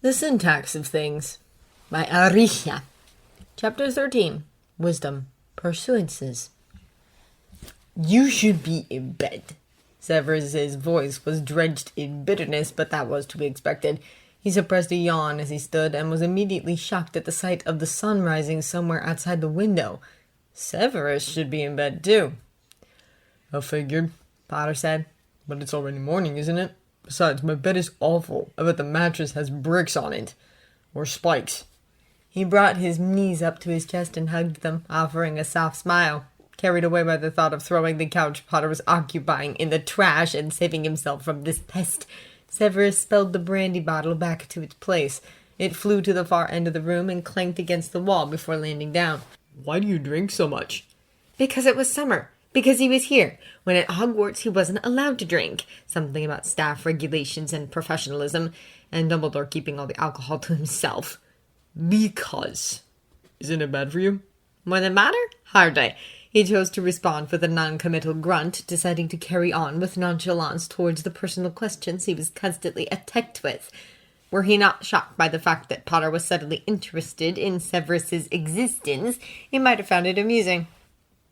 The Syntax of Things by Arisha. Chapter 13. Wisdom. Pursuances. You should be in bed. Severus's voice was drenched in bitterness, but that was to be expected. He suppressed a yawn as he stood, and was immediately shocked at the sight of the sun rising somewhere outside the window. Severus should be in bed, too. I figured, Potter said. But it's already morning, isn't it? Besides, my bed is awful. I bet the mattress has bricks on it. Or spikes. He brought his knees up to his chest and hugged them, offering a soft smile. Carried away by the thought of throwing the couch Potter was occupying in the trash and saving himself from this pest, Severus spelled the brandy bottle back to its place. It flew to the far end of the room and clanked against the wall before landing down. Why do you drink so much? Because it was summer. Because he was here, when at Hogwarts he wasn't allowed to drink. Something about staff regulations and professionalism, and Dumbledore keeping all the alcohol to himself. Because. Isn't it bad for you? More than matter? Hardly. He chose to respond with a non-committal grunt, deciding to carry on with nonchalance towards the personal questions he was constantly attacked with. Were he not shocked by the fact that Potter was suddenly interested in Severus's existence, he might have found it amusing.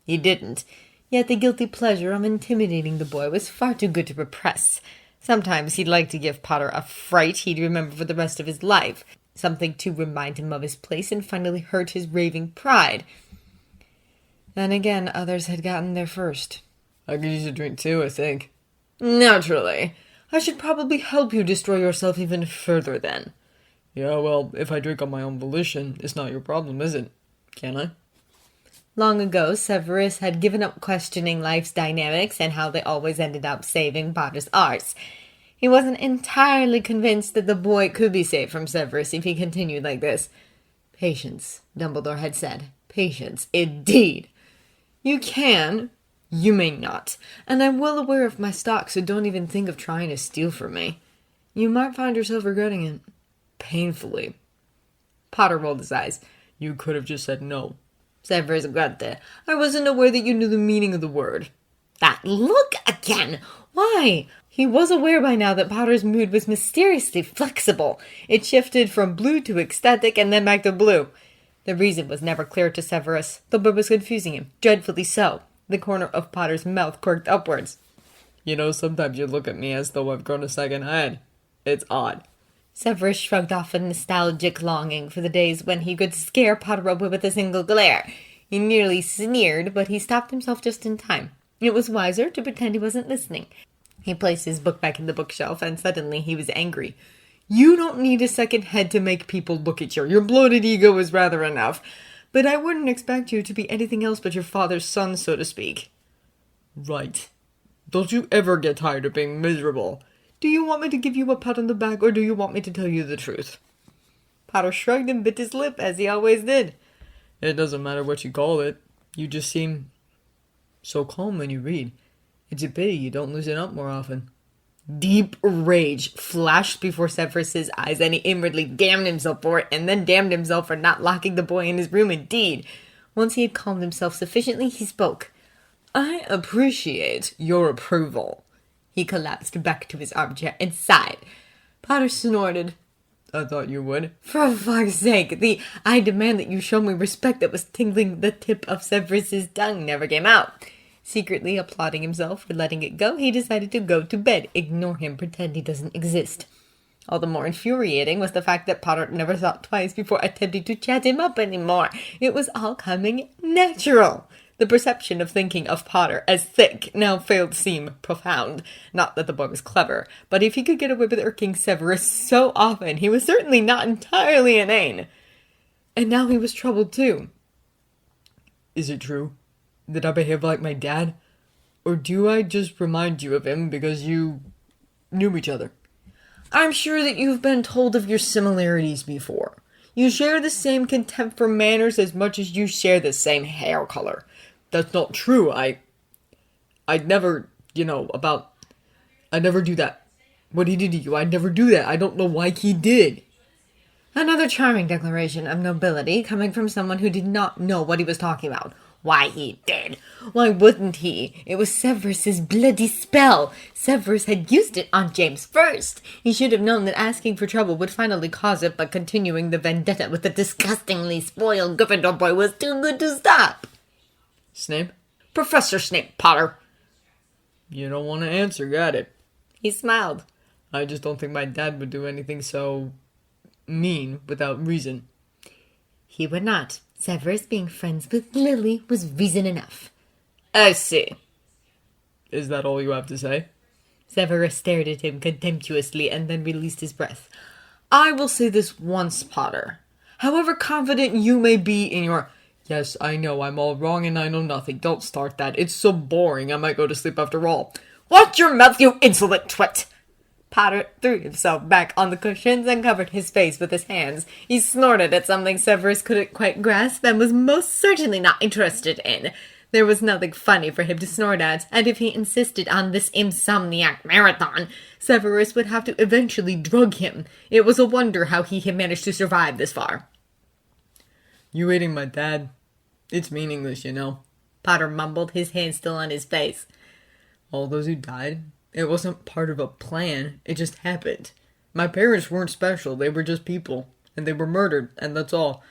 He didn't. Yet the guilty pleasure of intimidating the boy was far too good to repress. Sometimes he'd like to give Potter a fright he'd remember for the rest of his life, something to remind him of his place and finally hurt his raving pride. Then again, others had gotten there first. I could use a drink too, I think. Naturally. I should probably help you destroy yourself even further then. Yeah, well, if I drink on my own volition, it's not your problem, is it? Can I? Long ago, Severus had given up questioning life's dynamics and how they always ended up saving Potter's arts. He wasn't entirely convinced that the boy could be saved from Severus if he continued like this. Patience, Dumbledore had said. Patience, indeed. You can, you may not, and I'm well aware of my stock, so don't even think of trying to steal from me. You might find yourself regretting it. Painfully. Potter rolled his eyes. You could have just said no. Severus grunted. I wasn't aware that you knew the meaning of the word. That look again! Why? He was aware by now that Potter's mood was mysteriously flexible. It shifted from blue to ecstatic and then back to blue. The reason was never clear to Severus. The boy was confusing him, dreadfully so. The corner of Potter's mouth quirked upwards. You know, sometimes you look at me as though I've grown a second head. It's odd. Severus shrugged off a nostalgic longing for the days when he could scare Potter away with a single glare. He nearly sneered, but he stopped himself just in time. It was wiser to pretend he wasn't listening. He placed his book back in the bookshelf, and suddenly he was angry. You don't need a second head to make people look at you. Your bloated ego is rather enough. But I wouldn't expect you to be anything else but your father's son, so to speak. Right. Don't you ever get tired of being miserable? Do you want me to give you a pat on the back, or do you want me to tell you the truth? Potter shrugged and bit his lip, as he always did. It doesn't matter what you call it. You just seem so calm when you read. It's a pity you don't loosen up more often. Deep rage flashed before Severus's eyes, and he inwardly damned himself for it, and then damned himself for not locking the boy in his room indeed. Once he had calmed himself sufficiently, he spoke. I appreciate your approval. He collapsed back to his armchair and sighed. Potter snorted. I thought you would. For fuck's sake, the I demand that you show me respect that was tingling the tip of Severus's tongue never came out. Secretly applauding himself for letting it go, he decided to go to bed, ignore him, pretend he doesn't exist. All the more infuriating was the fact that Potter never thought twice before attempting to chat him up anymore. It was all coming natural. The perception of thinking of Potter as thick now failed to seem profound. Not that the boy was clever, but if he could get away with irking Severus so often, he was certainly not entirely inane. And now he was troubled too. Is it true that I behave like my dad? Or do I just remind you of him because you knew each other? I'm sure that you've been told of your similarities before. You share the same contempt for manners as much as you share the same hair color. That's not true. I'd never, I'd never do that. What he did to you, I'd never do that. I don't know why he did. Another charming declaration of nobility coming from someone who did not know what he was talking about. Why he did. Why wouldn't he? It was Severus's bloody spell. Severus had used it on James first. He should have known that asking for trouble would finally cause it, but continuing the vendetta with the disgustingly spoiled Gryffindor boy was too good to stop. Snape? Professor Snape, Potter. You don't want to answer, got it. He smiled. I just don't think my dad would do anything so mean without reason. He would not. Severus being friends with Lily was reason enough. I see. Is that all you have to say? Severus stared at him contemptuously and then released his breath. I will say this once, Potter. However confident you may be in your... Yes, I know, I'm all wrong and I know nothing. Don't start that. It's so boring. I might go to sleep after all. Watch your mouth, you insolent twit! Potter threw himself back on the cushions and covered his face with his hands. He snorted at something Severus couldn't quite grasp and was most certainly not interested in. There was nothing funny for him to snort at, and if he insisted on this insomniac marathon, Severus would have to eventually drug him. It was a wonder how he had managed to survive this far. You hating my dad? It's meaningless, you know. Potter mumbled, his hand still on his face. All those who died, it wasn't part of a plan. It just happened. My parents weren't special. They were just people. And they were murdered, and that's all.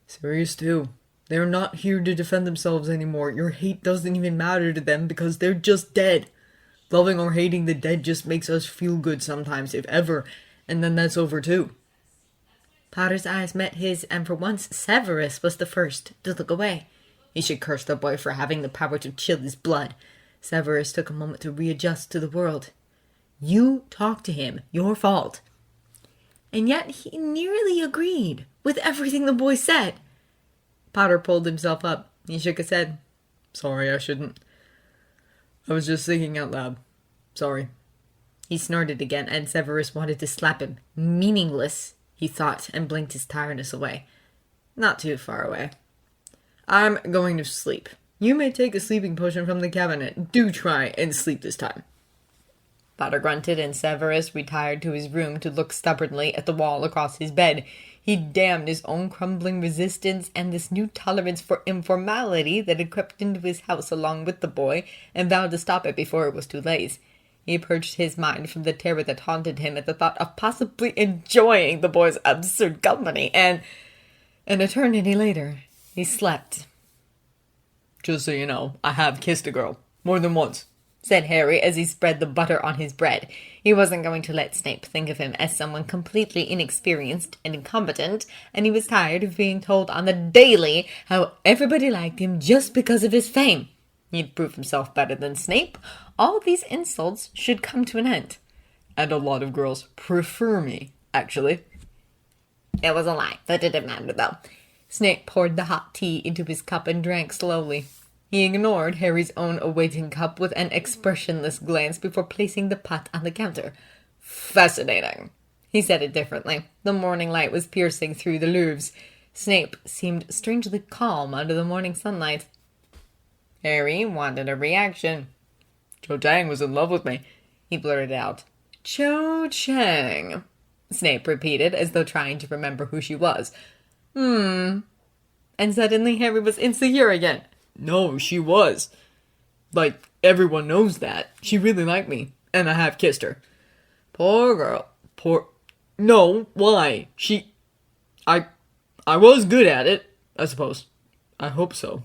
Sirius too. They're not here to defend themselves anymore. Your hate doesn't even matter to them because they're just dead. Loving or hating the dead just makes us feel good sometimes, if ever. And then that's over too. Potter's eyes met his, and for once Severus was the first to look away. He should curse the boy for having the power to chill his blood. Severus took a moment to readjust to the world. You talked to him. Your fault. And yet he nearly agreed with everything the boy said. Potter pulled himself up. He shook his head. Sorry, I shouldn't. I was just thinking out loud. Sorry. He snorted again, and Severus wanted to slap him. Meaningless, he thought, and blinked his tiredness away. Not too far away. I'm going to sleep. You may take a sleeping potion from the cabinet. Do try and sleep this time. Potter grunted, and Severus retired to his room to look stubbornly at the wall across his bed. He damned his own crumbling resistance and this new tolerance for informality that had crept into his house along with the boy, and vowed to stop it before it was too late. He purged his mind from the terror that haunted him at the thought of possibly enjoying the boy's absurd company, and an eternity later, he slept. Just so you know, I have kissed a girl. More than once. Said Harry as he spread the butter on his bread. He wasn't going to let Snape think of him as someone completely inexperienced and incompetent, and he was tired of being told on the daily how everybody liked him just because of his fame. He'd prove himself better than Snape. All these insults should come to an end. And a lot of girls prefer me, actually. It was a lie. That didn't matter, though. Snape poured the hot tea into his cup and drank slowly. He ignored Harry's own awaiting cup with an expressionless glance before placing the pot on the counter. Fascinating. He said it differently. The morning light was piercing through the leaves. Snape seemed strangely calm under the morning sunlight. Harry wanted a reaction. Cho Chang was in love with me, he blurted out. Cho Chang, Snape repeated, as though trying to remember who she was. And suddenly Harry was insecure again. No, she was. Like, everyone knows that. She really liked me, and I have kissed her. Poor girl. No, why? I was good at it, I suppose. I hope so.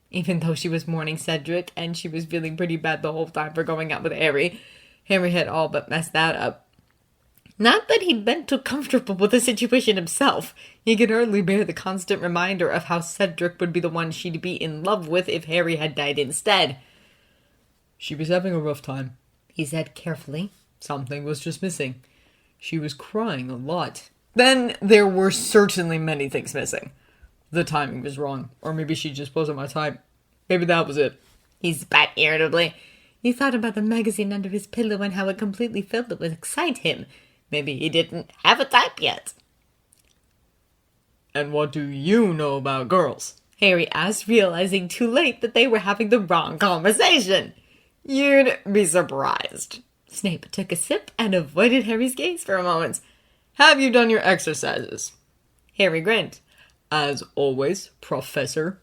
Even though she was mourning Cedric, and she was feeling pretty bad the whole time for going out with Harry, Harry had all but messed that up. Not that he'd been too comfortable with the situation himself. He could hardly bear the constant reminder of how Cedric would be the one she'd be in love with if Harry had died instead. She was having a rough time, he said carefully. Something was just missing. She was crying a lot. Then there were certainly many things missing. The timing was wrong, or maybe she just wasn't my type. Maybe that was it. He spat irritably. He thought about the magazine under his pillow and how it completely failed to excite him. Maybe he didn't have a type yet. And what do you know about girls? Harry asked, realizing too late that they were having the wrong conversation. You'd be surprised. Snape took a sip and avoided Harry's gaze for a moment. Have you done your exercises? Harry grinned. As always, Professor.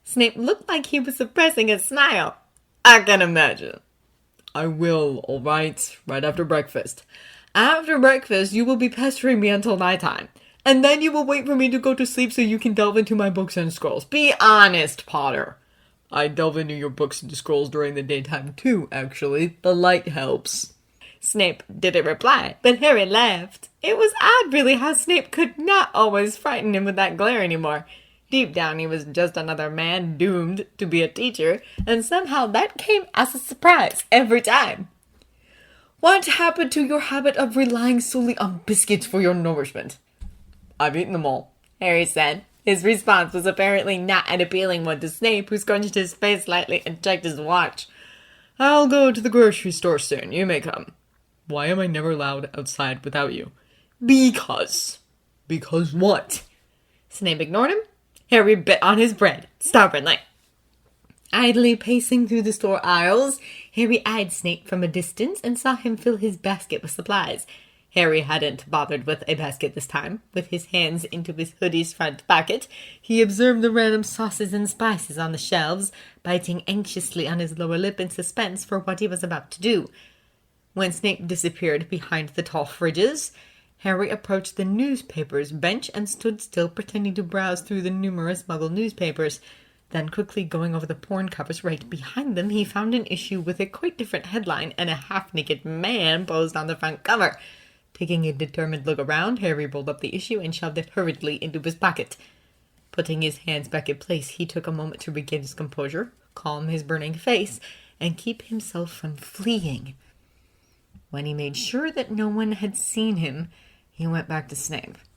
Snape looked like he was suppressing a smile. "I can imagine." I will, all right, right after breakfast. After breakfast, you will be pestering me until nighttime. And then you will wait for me to go to sleep so you can delve into my books and scrolls. Be honest, Potter. I delve into your books and scrolls during the daytime too, actually. The light helps. Snape didn't reply, but Harry laughed. It was odd, really, how Snape could not always frighten him with that glare anymore. Deep down, he was just another man doomed to be a teacher, and somehow that came as a surprise every time. What happened to your habit of relying solely on biscuits for your nourishment? I've eaten them all, Harry said. His response was apparently not an appealing one to Snape, who scrunched his face slightly and checked his watch. I'll go to the grocery store soon. You may come. Why am I never allowed outside without you? Because. Because what? Snape ignored him. Harry bit on his bread, stubbornly. Idly pacing through the store aisles, Harry eyed Snape from a distance and saw him fill his basket with supplies. Harry hadn't bothered with a basket this time. With his hands into his hoodie's front pocket, he observed the random sauces and spices on the shelves, biting anxiously on his lower lip in suspense for what he was about to do. When Snape disappeared behind the tall fridges, Harry approached the newspaper's bench and stood still, pretending to browse through the numerous Muggle newspapers. Then, quickly going over the porn covers right behind them, he found an issue with a quite different headline and a half-naked man posed on the front cover. Taking a determined look around, Harry rolled up the issue and shoved it hurriedly into his pocket. Putting his hands back in place, he took a moment to regain his composure, calm his burning face, and keep himself from fleeing. When he made sure that no one had seen him, he went back to Snape.